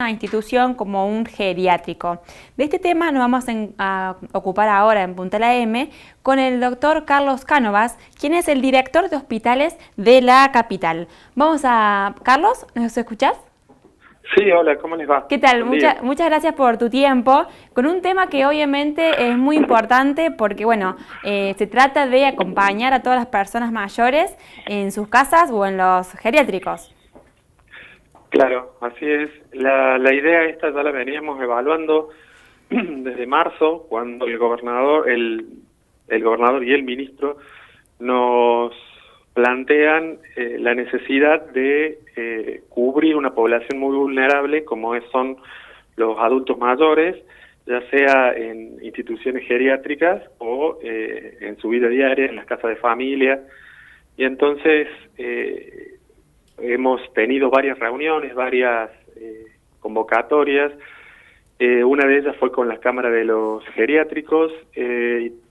una institución como un geriátrico. De este tema nos vamos a ocupar ahora en Punta la M con el doctor Carlos Cánovas, quien es el director de hospitales de la capital. Carlos, ¿nos escuchás? Sí, hola, ¿cómo les va? ¿Qué tal? Buen día. Muchas gracias por tu tiempo, con un tema que obviamente es muy importante porque, se trata de acompañar a todas las personas mayores en sus casas o en los geriátricos. Claro, así es. La idea esta ya la veníamos evaluando desde marzo, cuando el gobernador y el ministro nos plantean la necesidad de cubrir una población muy vulnerable como son los adultos mayores, ya sea en instituciones geriátricas o en su vida diaria, en las casas de familia. Y entonces hemos tenido varias reuniones, varias convocatorias. Una de ellas fue con la Cámara de los Geriátricos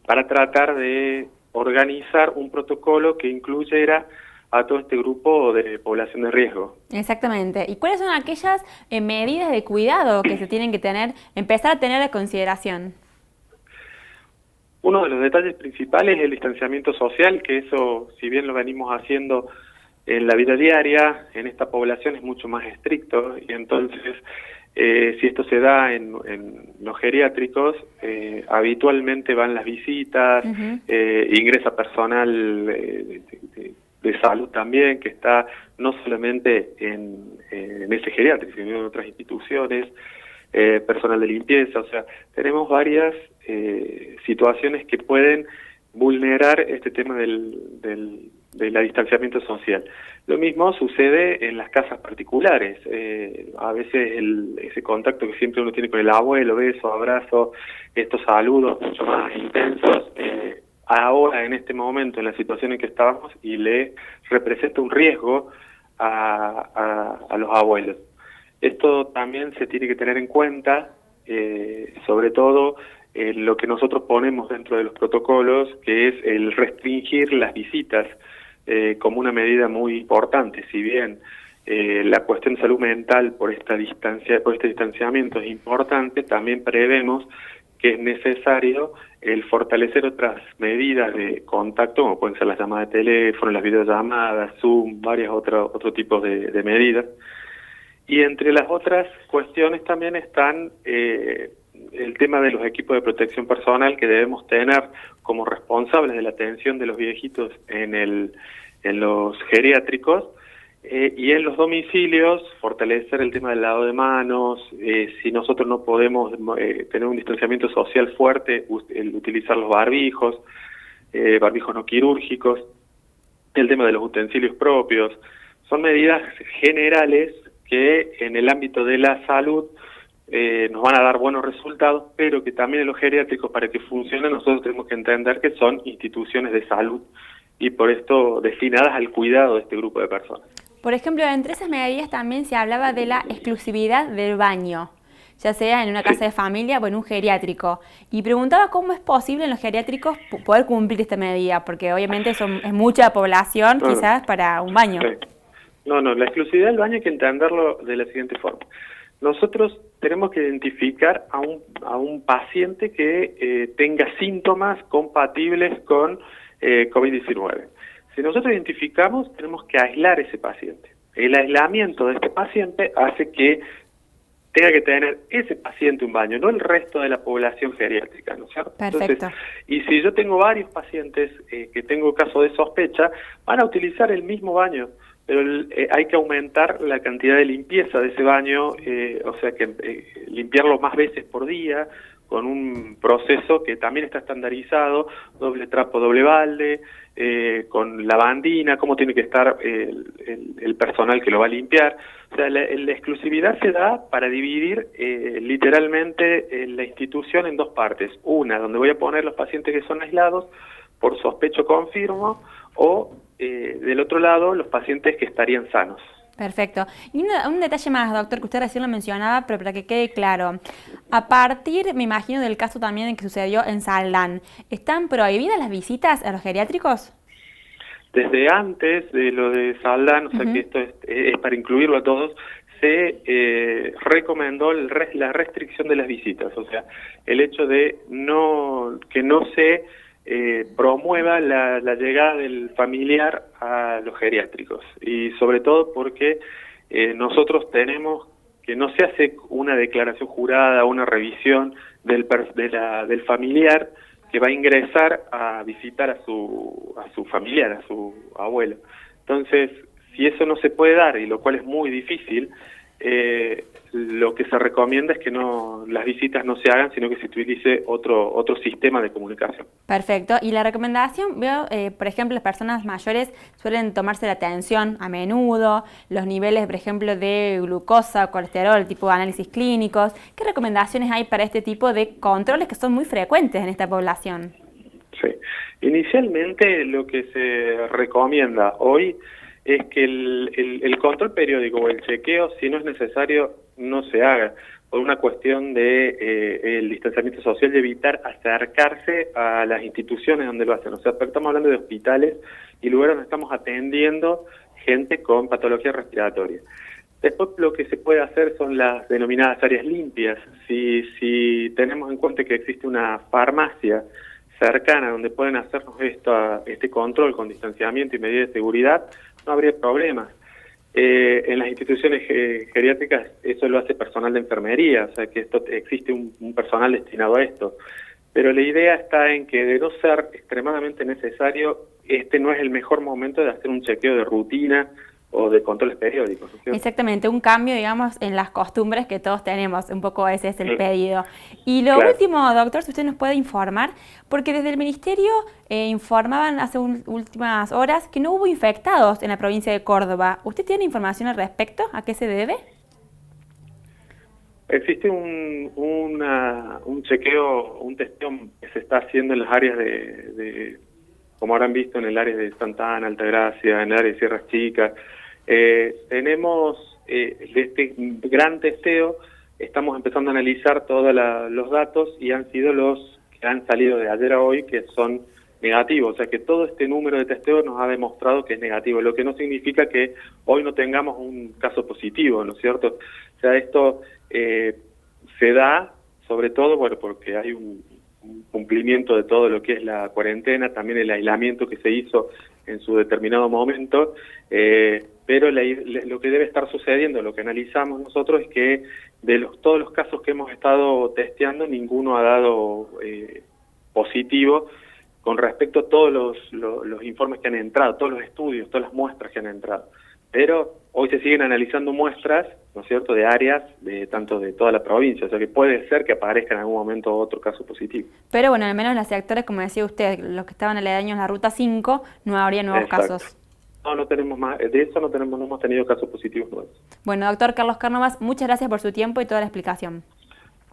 para tratar de organizar un protocolo que incluyera a todo este grupo de población de riesgo. Exactamente. ¿Y cuáles son aquellas medidas de cuidado que se tienen que empezar a tener en consideración? Uno de los detalles principales es el distanciamiento social, que eso, si bien lo venimos haciendo en la vida diaria, en esta población es mucho más estricto, y entonces si esto se da en los geriátricos, habitualmente van las visitas, ingresa personal de salud también, que está no solamente en ese geriátrico, sino en otras instituciones, personal de limpieza, o sea, tenemos varias situaciones que pueden vulnerar este tema del distanciamiento social. Lo mismo sucede en las casas particulares. A veces ese contacto que siempre uno tiene con el abuelo, beso, abrazo, estos saludos mucho más intensos, ahora en este momento, en la situación en que estábamos, y le representa un riesgo a los abuelos. Esto también se tiene que tener en cuenta, sobre todo lo que nosotros ponemos dentro de los protocolos, que es el restringir las visitas como una medida muy importante. Si bien la cuestión de salud mental por este distanciamiento es importante, también prevemos que es necesario el fortalecer otras medidas de contacto, como pueden ser las llamadas de teléfono, las videollamadas, Zoom, varios otros tipos de medidas. Y entre las otras cuestiones también están el tema de los equipos de protección personal que debemos tener como responsables de la atención de los viejitos en los geriátricos, y en los domicilios fortalecer el tema del lavado de manos. Si nosotros no podemos tener un distanciamiento social fuerte, el utilizar los barbijos no quirúrgicos, el tema de los utensilios propios. Son medidas generales que en el ámbito de la salud nos van a dar buenos resultados, pero que también en los geriátricos, para que funcionen, nosotros tenemos que entender que son instituciones de salud y por esto destinadas al cuidado de este grupo de personas. Por ejemplo, entre esas medidas también se hablaba de la exclusividad del baño, ya sea en una casa de familia o en un geriátrico. Y preguntaba cómo es posible en los geriátricos poder cumplir esta medida, porque obviamente es mucha población quizás para un baño. No, la exclusividad del baño hay que entenderlo de la siguiente forma. Nosotros tenemos que identificar a un paciente que tenga síntomas compatibles con COVID-19. Si nosotros identificamos, tenemos que aislar a ese paciente. El aislamiento de este paciente hace que tenga que tener ese paciente un baño, no el resto de la población geriátrica, ¿no es cierto? Perfecto. Entonces, y si yo tengo varios pacientes que tengo caso de sospecha, van a utilizar el mismo baño, pero hay que aumentar la cantidad de limpieza de ese baño, o sea que limpiarlo más veces por día, con un proceso que también está estandarizado, doble trapo, doble balde, con lavandina, cómo tiene que estar el personal que lo va a limpiar. O sea, la exclusividad se da para dividir literalmente la institución en dos partes. Una, donde voy a poner los pacientes que son aislados por sospecho confirmo, o del otro lado, los pacientes que estarían sanos. Perfecto. Y un detalle más, doctor, que usted recién lo mencionaba, pero para que quede claro. A partir, me imagino, del caso también que sucedió en Saldán, ¿están prohibidas las visitas a los geriátricos? Desde antes de lo de Saldán, o sea que esto es para incluirlo a todos, se recomendó la restricción de las visitas, o sea, el hecho de que no se promueva la llegada del familiar a los geriátricos, y sobre todo porque nosotros tenemos que no se hace una declaración jurada, una revisión del familiar que va a ingresar a visitar a su familiar, a su abuelo. Entonces, si eso no se puede dar, y lo cual es muy difícil, lo que se recomienda es que las visitas no se hagan, sino que se utilice otro sistema de comunicación. Perfecto. Y la recomendación, veo, por ejemplo, las personas mayores suelen tomarse la atención a menudo, los niveles, por ejemplo, de glucosa, colesterol, tipo de análisis clínicos. ¿Qué recomendaciones hay para este tipo de controles que son muy frecuentes en esta población? Sí. Inicialmente lo que se recomienda hoy es que el control periódico o el chequeo, si no es necesario, no se haga, por una cuestión de el distanciamiento social y evitar acercarse a las instituciones donde lo hacen. O sea, estamos hablando de hospitales y lugares donde estamos atendiendo gente con patología respiratoria. Después lo que se puede hacer son las denominadas áreas limpias. Si tenemos en cuenta que existe una farmacia cercana donde pueden hacernos este control con distanciamiento y medidas de seguridad, no habría problemas. En las instituciones geriátricas eso lo hace personal de enfermería, o sea que existe un personal destinado a esto. Pero la idea está en que, de no ser extremadamente necesario, este no es el mejor momento de hacer un chequeo de rutina o de controles periódicos, ¿no? Exactamente, un cambio, digamos, en las costumbres que todos tenemos, un poco ese es el pedido. Y lo último, doctor, si usted nos puede informar, porque desde el Ministerio informaban hace últimas horas que no hubo infectados en la provincia de Córdoba. ¿Usted tiene información al respecto? ¿A qué se debe? Existe un chequeo, un testeo que se está haciendo en las áreas como habrán visto, en el área de Santa Ana, Altagracia, en el área de Sierras Chicas. Tenemos de este gran testeo, estamos empezando a analizar todos los datos y han sido los que han salido de ayer a hoy, que son negativos. O sea que todo este número de testeos nos ha demostrado que es negativo, lo que no significa que hoy no tengamos un caso positivo, ¿no es cierto? O sea, esto se da sobre todo, bueno, porque hay un cumplimiento de todo lo que es la cuarentena, también el aislamiento que se hizo en su determinado momento, pero lo que debe estar sucediendo, lo que analizamos nosotros, es que de todos los casos que hemos estado testeando, ninguno ha dado positivo con respecto a todos los informes que han entrado, todos los estudios, todas las muestras que han entrado. Pero hoy se siguen analizando muestras, ¿no es cierto?, de áreas, tanto de toda la provincia, o sea que puede ser que aparezca en algún momento otro caso positivo. Pero bueno, al menos en los sectores, como decía usted, los que estaban aledaños a la Ruta 5, no habría nuevos casos. No tenemos más, de eso no hemos tenido casos positivos nuevos. Bueno, doctor Carlos Cánovas, muchas gracias por su tiempo y toda la explicación.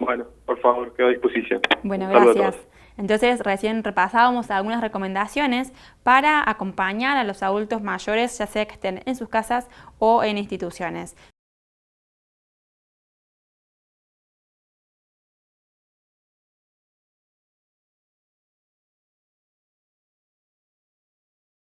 Bueno, por favor, quedo a disposición. Bueno, gracias. Entonces, recién repasábamos algunas recomendaciones para acompañar a los adultos mayores, ya sea que estén en sus casas o en instituciones.